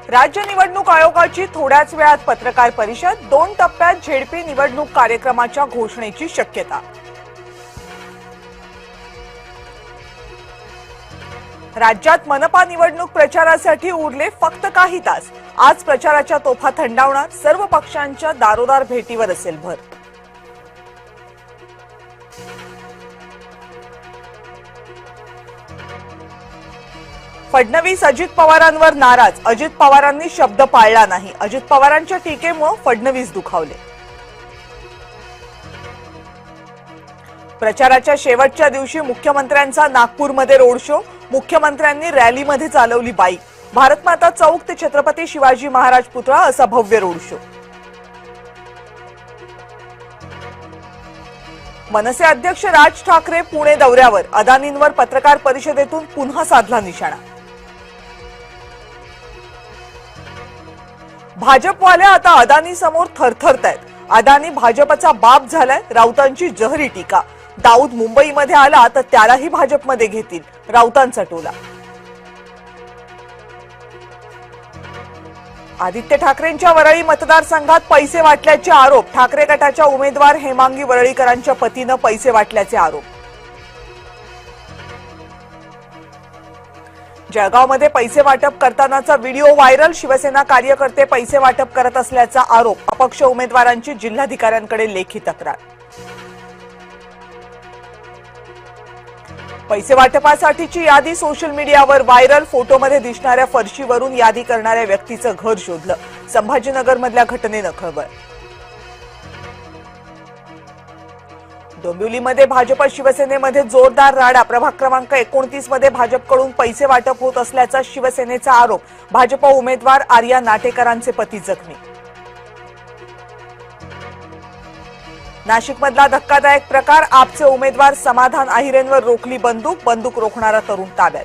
राज्य निवडणूक आयोगाची थोड्याच वेळात पत्रकार परिषद, 2 टप्प्यात झेडपी निवडणूक कार्यक्रमाच्या घोषणेची शक्यता। राज्यात मनपा निवडणूक प्रचारासाठी उरले फक्त काही तास। आज प्रचाराच्या तोफा थंडावणार, सर्व पक्षांच्या दारोदार भेटीवर असेल भर। फडणवीस अजित पवारांवर नाराज, अजित पवारांनी शब्द पाळला नाही। अजित पवारांच्या टीकेमुळे फडणवीस दुखावले। प्रचाराच्या शेवटच्या दिवशी मुख्यमंत्र्यांचा नागपूरमध्ये रोड शो, मुख्यमंत्र्यांनी रॅलीमध्ये चालवली बाईक। भारतमाता चौक ते छत्रपती शिवाजी महाराज पुतळा असा भव्य रोड शो। मनसे अध्यक्ष राज ठाकरे पुणे दौऱ्यावर, अदानींवर पत्रकार परिषदेतून पुन्हा साधला निशाणा। भाजपवाले आता अदानी समोर थरथरतायत। अदानी भाजपचा बाप झालाय, राऊतांची जहरी टीका। दाऊद मुंबईमध्ये आला तर त्यालाही भाजपमध्ये घेतील, राऊतांचा टोला। आदित्य ठाकरेंच्या वरळी मतदारसंघात पैसे वाटल्याचे आरोप, ठाकरे गटाच्या उमेदवार हेमांगी वरळीकरांच्या पतीनं पैसे वाटल्याचे आरोप। जळगावमध्ये पैसे वाटप करतानाचा व्हिडिओ व्हायरल, शिवसेना कार्यकर्ते पैसे वाटप करत असल्याचा आरोप, अपक्ष उमेदवारांची जिल्हाधिकाऱ्यांकडे लेखी तक्रार। पैसे वाटपासाठीची यादी सोशल मीडियावर व्हायरल, फोटोमध्ये दिसणाऱ्या फरशीवरून यादी करणाऱ्या व्यक्तीचं घर शोधलं, संभाजीनगरमधल्या घटनेनं खळबळ। डोंबिवलीमध्ये भाजप शिवसेनेमध्ये जोरदार राडा, प्रभाग क्रमांक 29 मध्ये भाजपकडून पैसे वाटप होत असल्याचा शिवसेनेचा आरोप, भाजप उमेदवार आर्या नाटेकरांचे पती जखमी। नाशिकमधला धक्कादायक प्रकार, आपचे उमेदवार समाधान आहिरेंवर रोखली बंदूक, बंदूक रोखणारा तरुण ताब्यात।